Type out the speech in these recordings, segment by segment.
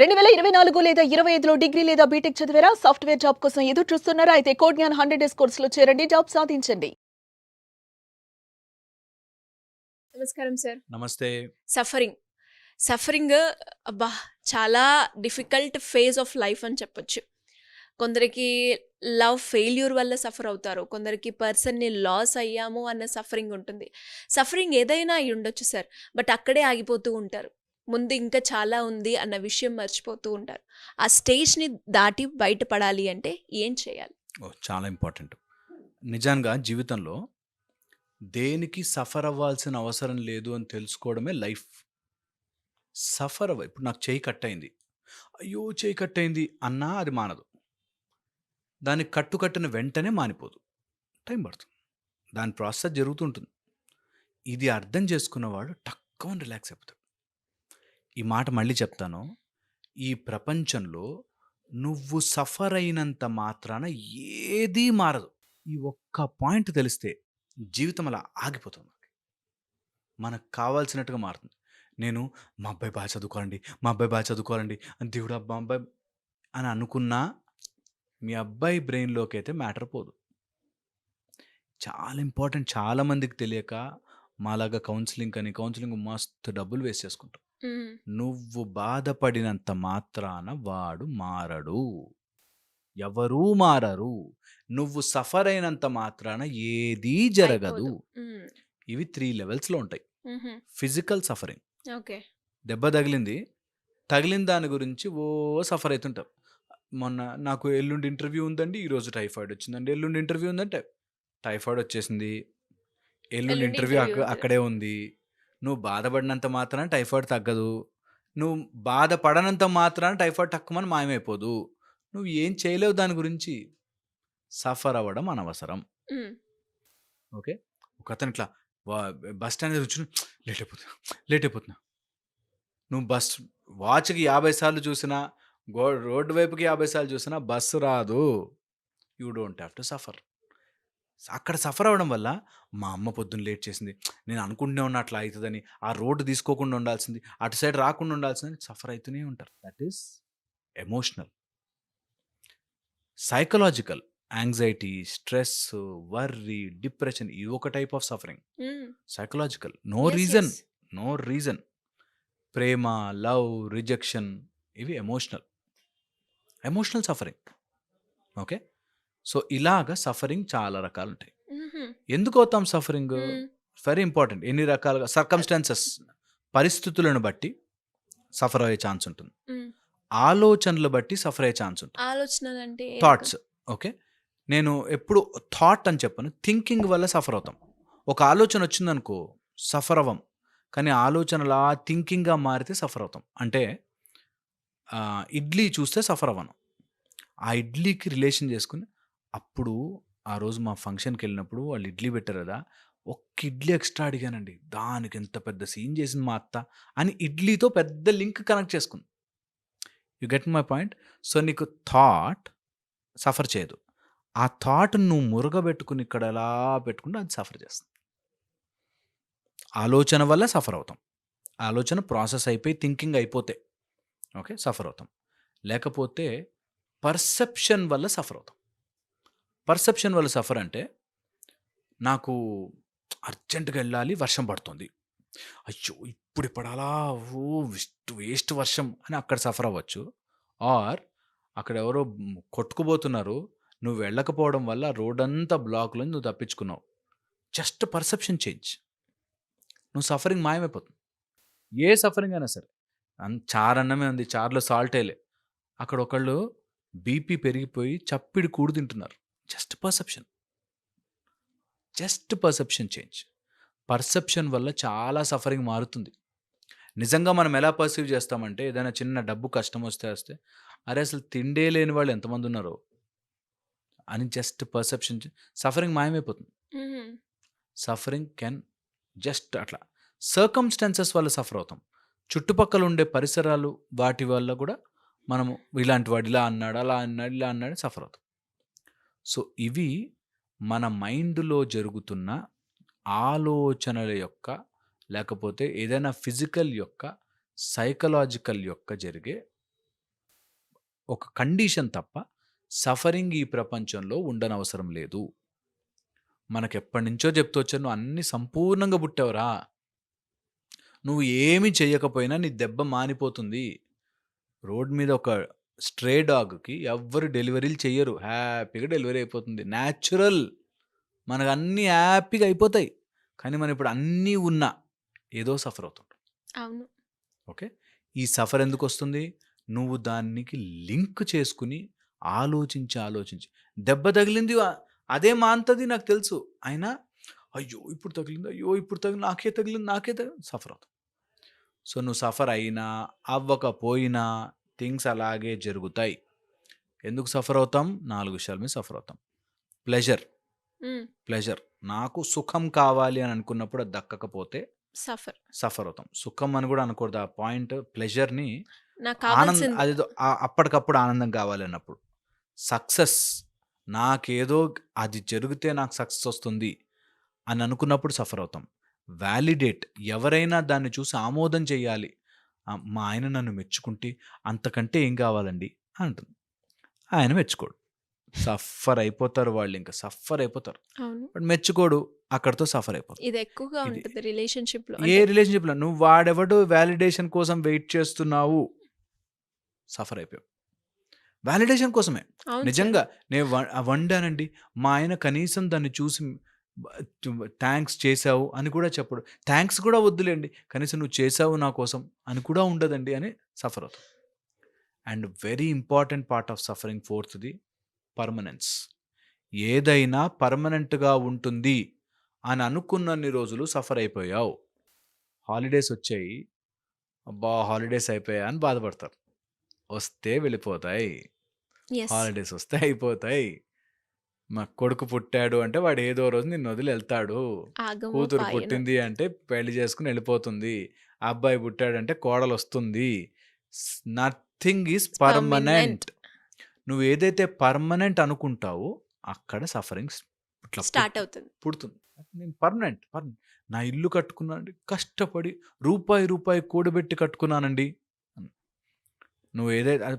2024 లేదా 25లో డిగ్రీ లేదా బీటెక్ చదివారా? సాఫ్ట్‌వేర్ జాబ్ కోసం ఎదురు చూస్తున్నారా? అయితే కోడ్ జ్ఞాన్ 100 డేస్ కోర్సులో చేరండి. జాబ్ సాధించండి. నమస్కారం సార్. నమస్తే. సఫరింగ్. సఫరింగ్ అబ్బా! చాలా డిఫికల్ట్ ఫేజ్ ఆఫ్ లైఫ్ అని చెప్పొచ్చు. కొందరికి లవ్ ఫెయిల్యూర్ వల్ల సఫర్ అవుతారు. కొందరికి పర్సన్‌ని లాస్ అయ్యాము అన్న సఫరింగ్ ఉంటుంది. సఫరింగ్ ఏదైనా అయ్యుండొచ్చు సార్. బట్ అక్కడే ఆగిపోతూ ఉంటారు. ముందు ఇంకా చాలా ఉంది అన్న విషయం మర్చిపోతూ ఉంటారు. ఆ స్టేజ్‌ని దాటి బయటపడాలి అంటే ఏం చేయాలి? చాలా ఇంపార్టెంట్. నిజంగా జీవితంలో దేనికి సఫర్ అవ్వాల్సిన అవసరం లేదు అని తెలుసుకోవడమే లైఫ్. ఇప్పుడు నాకు చెయ్యి కట్టయింది. అయ్యో! చెయ్యి కట్టయింది అన్నా అది మానదు. దానికి కట్టిన వెంటనే మానిపోదు. టైం పడుతుంది. దాని ప్రాసెస్ జరుగుతూ ఉంటుంది. ఇది అర్థం చేసుకున్నవాడు టక్కుమని రిలాక్స్ అయిపోతాడు. ఈ మాట మళ్ళీ చెప్తాను. ఈ ప్రపంచంలో నువ్వు సఫర్ అయినంత మాత్రాన ఏదీ మారదు. ఈ ఒక్క పాయింట్ తెలిస్తే జీవితం అలా ఆగిపోతుంది. మనకు కావాల్సినట్టుగా మారుతుంది. నేను మా అబ్బాయి బాగా చదువుకోవాలండి, మా అబ్బాయి బాగా చదువుకోవాలండి అని దేవుడా మా అబ్బాయి అని అనుకున్నా మీ అబ్బాయి బ్రెయిన్‌లోకి అయితే మ్యాటర్ పోదు. చాలా ఇంపార్టెంట్. చాలామందికి తెలియక మాలాగా కౌన్సిలింగ్ మస్తు డబ్బులు వేస్ట్ చేసుకుంటాం. హ్మ్. నువ్వు బాధపడినంత మాత్రాన వాడు మారడు. ఎవరూ మారరు. నువ్వు సఫర్ అయినంత మాత్రాన ఏదీ జరగదు. అయిపోదు. హ్మ్. ఇవి 3 లెవెల్స్‌లో ఉంటాయి. హుహు. Physical suffering. ఓకే. దెబ్బ తగిలింది. తగిలిన దాని గురించి సఫర్ అయితుంటావు. మొన్న నాకు ఎల్లుండి ఇంటర్వ్యూ ఉందండి. ఈరోజు టైఫాయిడ్ వచ్చిందండి. ఎల్లుండి ఇంటర్వ్యూ ఉందంటే టైఫాయిడ్ వచ్చేసింది. ఎల్లుండి ఎల్లుండి ఇంటర్వ్యూ ఇంటర్వ్యూ ఉంటది. అక్కడే ఉంది. నువ్వు బాధపడినంత మాత్రాన టైఫాయిడ్ తగ్గదు. నువ్వు బాధపడనంత మాత్రాన టైఫాయిడ్ టక్కుమని మాయమైపోదు. నువ్వు ఏం చేయలేవు దాని గురించి. సఫర్ అవ్వడం అనవసరం. హ్మ్. ఓకే. ఒకతను ఇట్లా వా బస్ స్టాండ్ దగ్గర కూర్చొని లేట్ అయిపోతున్నా. నువ్వు వాచ్‌కి 50 సార్లు చూసినా, రోడ్డు వైపుకి 50 సార్లు చూసినా బస్సు రాదు. You don't have to suffer. అక్కడ సఫర్ అవ్వడం వల్ల మా అమ్మ పొద్దున్న లేట్ చేసింది. నేను అనుకుంటూనే ఉన్నా అట్లా అయితదని. ఆ రోడ్డు తీసుకోకుండా ఉండాల్సింది. అటు సైడ్ రాకుండా ఉండాల్సిందని సఫర్ అయితూనే ఉంటారు. That is emotional. Psychological anxiety, stress, worry, depression ఇది ఒక type of suffering. Hmm. Psychological. Yes. Yes. No reason. ప్రేమ, లవ్, రిజెక్షన్ ఇవి ఎమోషనల్ సఫరింగ్. ఓకే. సో, ఇలాగ సఫరింగ్ చాలా రకాలుంటాయి. హుహు. ఎందుకవుతాం సఫరింగ్? హ్మ్. Very important. ఎన్ని రకాలుగా సర్కమ్‌స్టాన్సెస్ పరిస్థితులను బట్టి సఫర్ అయ్యే ఛాన్స్ ఉంటుంది. హ్మ్. ఆలోచనలు బట్టి సఫర్ అయ్యే ఛాన్స్ ఉంటుంది. ఆలోచనలంటే ఏ రకం? థాట్స్. ఓకే. నేను ఎప్పుడు థాట్ అని చెప్పను. థింకింగ్ వల్ల సఫర్ అవుతాం. ఒక ఆలోచన వచ్చిందనుకో సఫర్ అవ్వం. కానీ ఆలోచన అలా థింకింగ్‌గా మారితే సఫర్ అవుతాం. అంటే ఇడ్లీ చూస్తే సఫర్ అవ్వను. ఆ ఇడ్లీకి రిలేషన్ చేసుకొని అప్పుడు ఆ రోజు మా ఫంక్షన్‌కెళ్ళినప్పుడు వాళ్ళు ఇడ్లీ పెట్టారు కదా! ఒక్క ఇడ్లీ ఎక్స్‌ట్రా అడిగానండి. దానికి ఎంత పెద్ద సీన్ చేసింది మా అత్త అని ఇడ్లీతో పెద్ద లింక్ కనెక్ట్ చేసుకుంది. You get my point? So, నీకు థాట్ సఫర్ చేయదు. ఆ థాట్‌ని నువ్వు మురగబెట్టుకొని ఇక్కడ ఎలా పెట్టుకుంటే అది సఫర్ చేస్తుంది. ఆలోచన వల్ల సఫర్ అవుతాం. ఆలోచన ప్రాసెస్ అయిపోయి థింకింగ్ అయిపోతే ఓకే. సఫర్ అవుతాం. లేకపోతే పర్సెప్షన్ వల్ల సఫర్ అవుతాం. పర్సెప్షన్ వల్ల సఫర్ అంటే నాకు అర్జెంట్‌గా ఎళ్ళాలి వర్షం పడుతుంది. అయ్యో! ఇప్పుడు పడాలా వేస్ట్ వర్షం అని అక్కడ సఫర్ అవ్వచ్చు. ఆర్ అక్కడ ఎవరో కొట్టుకుపోతున్నారు. నువ్వు వెళ్ళకపోవడం వల్ల రోడంతా బ్లాక్‌లో నువ్వు తప్పించుకున్నావు. Just perception change. నువ్వు సఫరింగ్ మాయమైపోతుంది. ఏ సఫరింగ్ అయినా సరే. చారన్నమే ఉంది. చారులో సాల్ట్ ఎయలే. అక్కడ ఒకళ్ళు బీపీ పెరిగిపోయి చప్పిడి కూడు తింటున్నారు. Just perception. Just perception change. Perception వల్ల చాలా సఫరింగ్ మారుతుంది. నిజంగా మనం ఎలా పర్సీవ్ చేస్తామంటే ఏదైనా చిన్న డబ్బు కష్టం వస్తే అరే! అసలు తిండే లేని వాళ్ళు ఎంతమందున్నారో అని జస్ట్ పర్సెప్షన్ సఫరింగ్ మాయమైపోతుంది. హుహు. సఫరింగ్ కెన్ జస్ట్ అట్లా సర్కమ్‌స్టాన్సెస్ వల్ల సఫర్ అవుతాం. చుట్టుపక్కల ఉండే పరిసరాలు వాటి వల్ల కూడా మనము ఇలాంటి వాడు ఇలా అన్నాడు, అలా అన్నాడు, ఇలా అన్నాడు సఫర్ అవుతాం. సో, ఇవి మన మైండ్‌లో జరుగుతున్న ఆలోచనల యొక్క లేకపోతే ఏదైనా ఫిజికల్ యొక్క, సైకలాజికల్ యొక్క జరిగే ఒక కండిషన్ తప్ప సఫరింగ్ ఈ ప్రపంచంలో ఉండనవసరం లేదు. మనకెప్పటినుంచో చెప్తూ వచ్చాను, "నువ్వు అన్నీ సంపూర్ణంగా పుట్టావురా. నువ్వు ఏమి చెయ్యకపోయినా నీ దెబ్బ మానిపోతుంది." రోడ్ మీద ఒక స్ట్రే డాగ్‌కి ఎవ్వరు డెలివరీలు చెయ్యరు. హ్యాపీగా డెలివరీ అయిపోతుంది. న్యాచురల్. మనకన్నీ హ్యాపీగా అయిపోతాయి. కానీ మనం ఇప్పుడు అన్నీ ఉన్నా ఏదో సఫర్ అవుతుంటాం. అవును. ఓకే. ఈ సఫర్ ఎందుకొస్తుంది? నువ్వు దానికి లింక్ చేసుకొని ఆలోచించి దెబ్బ తగిలింది అదే మాన్తది నాకు తెలుసు. అయినా అయ్యో! ఇప్పుడు తగిలింది. అయ్యో! ఇప్పుడు తగిలింది. నాకే తగిలింది. సఫర్ అవుతాం. సో, నువ్వు సఫర్ అయినా, అవ్వకపోయినా థింగ్స్ అలాగే జరుగుతాయి. ఎందుకు సఫర్ అవుతాం? 4 విషయాల మీద సఫర్ అవుతాం. ప్లెజర్. హ్మ్. ప్లెజర్. నాకు సుఖం కావాలి అని అనుకున్నప్పుడు అది దక్కకపోతే సఫర్. సఫర్ అవుతాం. సుఖం అని కూడా అనకూడదు. ఆ పాయింట్ ప్లెజర్‌ని నాకు కావాల్సింది. అదేదో అప్పటికప్పుడు ఆనందం కావాలన్నప్పుడు. సక్సెస్ నాకేదో అది జరిగితే నాకు సక్సెస్ వస్తుంది అని అనుకున్నప్పుడు సఫర్ అవుతాం. వాలిడేట్ ఎవరైనా దాన్ని చూసి ఆమోదం చేయాలి. మా ఆయన నన్ను మెచ్చుకుంటే అంతకంటే ఏం కావాలండి అంటుంది. ఆయన మెచ్చుకోడు. సఫర్ అయిపోతారు వాళ్ళింక. సఫర్ అయిపోతారు. అవును. వాడు మెచ్చుకోడు. అక్కడితో సఫర్ అయిపోతారు. ఇది ఎక్కువగా ఇది ఉంటది రిలేషన్‌షిప్‌లో. ఏ అంటే రిలేషన్‌షిప్‌లో నువ్వు వాడెవడు వాలిడేషన్ కోసం వెయిట్ చేస్తున్నావు. సఫర్ అయిపోయావు. వాలిడేషన్ కోసమే. అవును సార్. నిజంగా నేను వండానండి. మా ఆయన కనీసం దాన్ని చూసి థాంక్స్ చేశావు అని కూడా చెప్పడు. థాంక్స్ కూడా వద్దులేండి. కనీసం నువ్వు చేశావు నా కోసం అని కూడా ఉండదండి అని సఫర్ అవుతాం. And very important part of suffering ఫోర్త్‌ది పర్మనెన్స్. ఏదైనా పర్మనెంట్‌గా ఉంటుంది అని అనుకున్నన్ని రోజులు సఫర్ అయిపోయావు. హాలిడేస్ వచ్చాయి. అబ్బా! హాలిడేస్ అయిపోయాయి అని బాధపడతారు. వస్తే వెళ్ళిపోతాయి. యెస్. హాలిడేస్ వస్తే అయిపోతాయి. మా కొడుకు పుట్టాడు అంటే వాడు ఏదో రోజు నిన్ను వదిలి వెళ్తాడు. ఆగమో కూతురు పాయనో. పుట్టింది అంటే పెళ్లి చేసుకొని వెళ్ళిపోతుంది. అబ్బాయి పుట్టాడంటే కోడలొస్తుంది. Nothing is permanent. పర్మనెంట్. నువ్వు ఏదైతే పర్మనెంట్ అనుకుంటావో అక్కడ సఫరింగ్స్ ఇట్లా స్టార్ట్ అవుతుంది. పుడుతుంది. నేను పర్మనెంట్. నా ఇల్లు కట్టుకున్నానండి. కష్టపడి రూపాయి కూడబెట్టి కట్టుకున్నానండి. నువ్వు ఏదైతే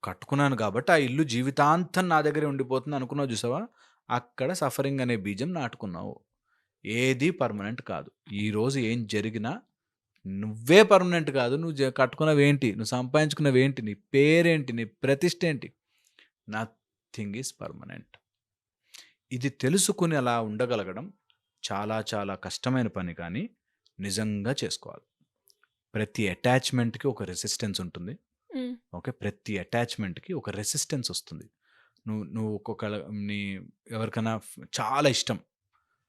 కట్టుకున్నాను కాబట్టి ఆ ఇల్లు జీవితాంతం నా దగ్గరే ఉండిపోతుంది అనుకున్నావు చూసావా? అక్కడ సఫరింగ్ అనే బీజం నాటుకున్నావు. ఏది పర్మనెంట్ కాదు. ఈరోజు ఏం జరిగినా నువ్వే పర్మనెంట్ కాదు. నువ్వు కట్టుకున్నవేంటి? నువ్వు సంపాదించుకున్నవేంటి? నీ పేరేంటి? నీ ప్రతిష్ట ఏంటి? Nothing is permanent. ఇది తెలుసుకుని అలా ఉండగలగడం చాలా చాలా కష్టమైన పని కానీ నిజంగా చేసుకోవాలి. ప్రతి అటాచ్‌మెంట్‌కి ఒక రెసిస్టెన్స్ ఉంటుంది. హ్మ్. ఓకే. ప్రతి అటాచ్‌మెంట్‌కి ఒక రెసిస్టెన్స్ వస్తుంది. నువ్వు ఒక్కొక్కళ్ళ ఎవరికైనా చాలా ఇష్టం.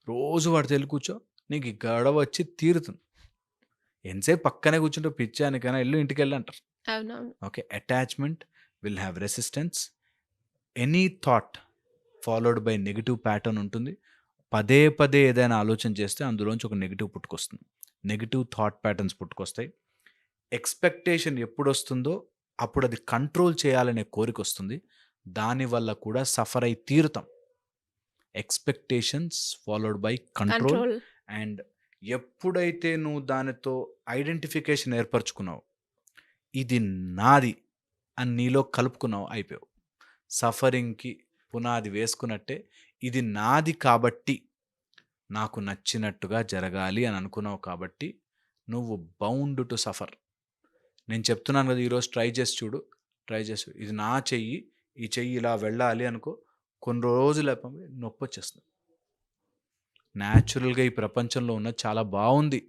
రోజు వాడితో ఎళ్లి కూర్చో. నీకు ఈ గొడవ వచ్చి తీరుతుంది. ఎంతసేపు పక్కనే కూర్చుంటావు పిచ్చానికైనా ఎళ్ళు ఇంటికెళ్ళు అంటారు. అవునవును. Okay. Attachment will have resistance. Any thought followed by negative pattern ఉంటుంది. పదే ఏదైనా ఆలోచన చేస్తే అందులోంచి ఒక నెగెటివ్ పుట్టుకొస్తుంది. నెగెటివ్ థాట్ ప్యాటర్న్స్ పుట్టుకొస్తాయి. ఎక్స్‌పెక్టేషన్ ఎప్పుడొస్తుందో అప్పుడు అది కంట్రోల్ చేయాలనే కోరికొస్తుంది. దానివల్ల కూడా సఫర్ అయి తీరుతాం. Expectations followed by control. Control. And ఎప్పుడైతే నువ్వు దానితో ఐడెంటిఫికేషన్ ఏర్పరచుకున్నావో, ఇది నాది అని నీలో కలుపుకున్నావు అయిపోయావు. సఫరింగ్‌కి పునాది వేసుకున్నట్టే ఇది నాది కాబట్టి నాకు నచ్చినట్టుగా జరగాలి అని అనుకున్నావు కాబట్టి నువ్వు బౌండ్ టు సఫర్. నేను చెప్తున్నాను కదా! ఈరోజు ట్రై చేసి చూడు. ఇది నా చెయ్యి. ఈ చెయ్యి ఇలా వెళ్ళాలి అనుకో. కొన్ని రోజులు అయిపోయి నొప్పొచ్చేస్తుంది. న్యాచురల్‌గా ఈ ప్రపంచంలో ఉన్నది చాలా బావుంది.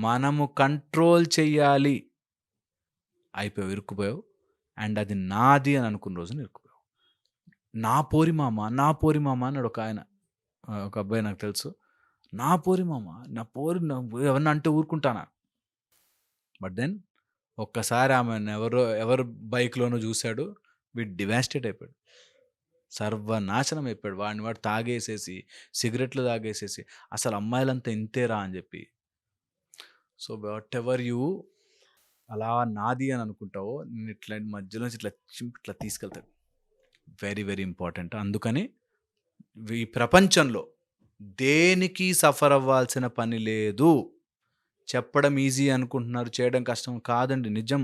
మనము కంట్రోల్ చెయ్యాలి. అయిపోయావు, ఇరుక్కుపోయావు. అండ్ అది నాది అని అనుకున్న రోజున ఇరుక్కుపోయావు. నా పోరి మామ అన్నాడు ఒకాయన. ఒక అబ్బాయి నాకు తెలుసు. నా పోరి మామ, నా పోరి ఎవరన్నా అంటే ఊరుకుంటానా? బట్ దెన్ ఒక్కసారి ఆమెను ఎవరు బైక్‌లోనో చూసాడు. వీడు డివాస్టేట్ అయిపోయాడు. సర్వనాశనం అయిపోయాడు. వాడు తాగేసేసి, సిగరెట్లు తాగేసేసి, అసలు అమ్మాయిలంతా ఇంతేరా అని చెప్పి. సో, వాటెవర్ యూ అలా నాది అని అనుకుంటావో నిన్ను ఇట్లా మధ్యలోంచి ఇట్లా చింపి ఇట్లా తీసుకెళ్తాడు. Very, very important. అందుకని ఈ ప్రపంచంలో దేనికి సఫర్ అవ్వాల్సిన పని లేదు. చెప్పడం ఈజీ అనుకుంటున్నారు. చేయడం కష్టం కాదండి. నిజం.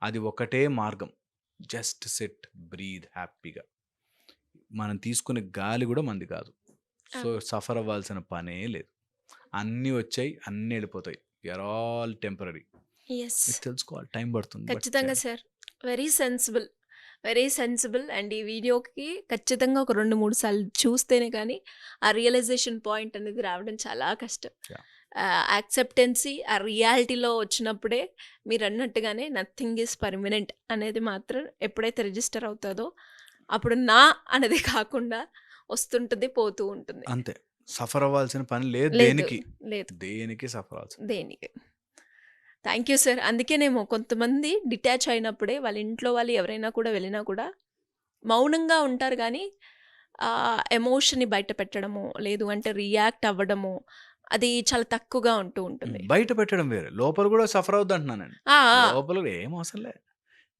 అది ఒకటే మార్గం. జస్ట్ సిట్, బ్రీద్ హ్యాపీగా. మనం తీసుకునే గాలి కూడా మంది కాదు. సో సఫర్ అవ్వాల్సిన పనే లేదు. అన్నీ వచ్చాయి, అన్నీ వెళ్ళిపోతాయి. You're all temporary. ఎస్, ఇది తెలుసుకోవాలి, టైం పడుతుంది. but ఖచ్చితంగా చేయాలి. Sir. Very sensible, very sensible. And ఈ వీడియోకి ఖచ్చితంగా ఒక 2-3 సార్లు చూస్తేనే కానీ ఆ రియలైజేషన్ పాయింట్ అనేది రావడం చాలా కష్టం. Yeah. యాక్సెప్టెన్సీ ఆ రియాలిటీలో వచ్చినప్పుడే మీరు అన్నట్టుగానే నథింగ్ ఈజ్ పర్మనెంట్ అనేది మాత్రం ఎప్పుడైతే రిజిస్టర్ అవుతుందో అప్పుడు నా అనేది కాకుండా వస్తుంటుంది, పోతూ ఉంటుంది. అంతే, సఫర్ అవ్వాల్సిన పని లేదు. లేదు, దేనికి లేదు, దేనికి సఫర్ అవ్వాల్సిన. దేనికి. Thank you sir. అందుకేనేమో కొంతమంది డిటాచ్ అయినప్పుడే వాళ్ళ ఇంట్లో వాళ్ళు ఎవరైనా కూడా వెళ్ళినా కూడా మౌనంగా ఉంటారు, కానీ ఎమోషన్ని బయట పెట్టడము లేదు అంటే రియాక్ట్ అవ్వడము అది చాలా తక్కువగా ఉంటూ ఉంటుంది. బయట పెట్టడం వేరే, లోపల కూడా సఫర్ అవుద్ది అంటున్నానండి. ఆ, ఆ, లోపల కూడా ఏం అవసరంలే.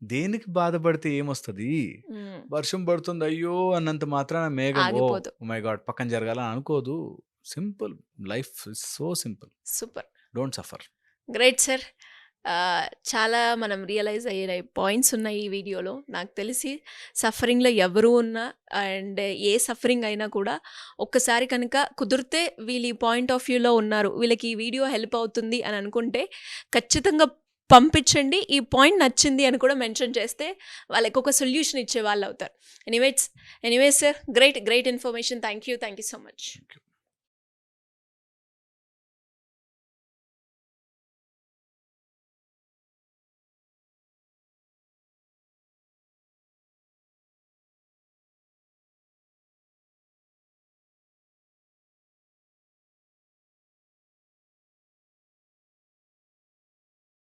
దేనికి బాధపడితే ఏమొస్తుంది? ఉమ్, వర్షం పడుతుంది అయ్యో అన్నంత మాత్రాన మేఘం ఓ ఆగిపోదు. మై గాడ్ పక్కన జరగాలని అనుకోదు. Simple, life is so simple. Super, don't suffer. Great sir. చాలా మనం రియలైజ్ అయ్యే పాయింట్స్ ఉన్నాయి ఈ వీడియోలో. నాకు తెలిసి సఫరింగ్లో ఎవరు ఉన్నా అండ్ ఏ సఫరింగ్ అయినా కూడా ఒక్కసారి కనుక కుదిరితే వీళ్ళు ఈ పాయింట్ ఆఫ్ వ్యూలో ఉన్నారు, వీళ్ళకి ఈ వీడియో హెల్ప్ అవుతుంది అని అనుకుంటే ఖచ్చితంగా పంపించండి. ఈ పాయింట్ నచ్చింది అని కూడా మెన్షన్ చేస్తే వాళ్ళకి ఒక సొల్యూషన్ ఇచ్చే వాళ్ళు అవుతారు. Anyways sir, great information. Thank you so much. Thank you.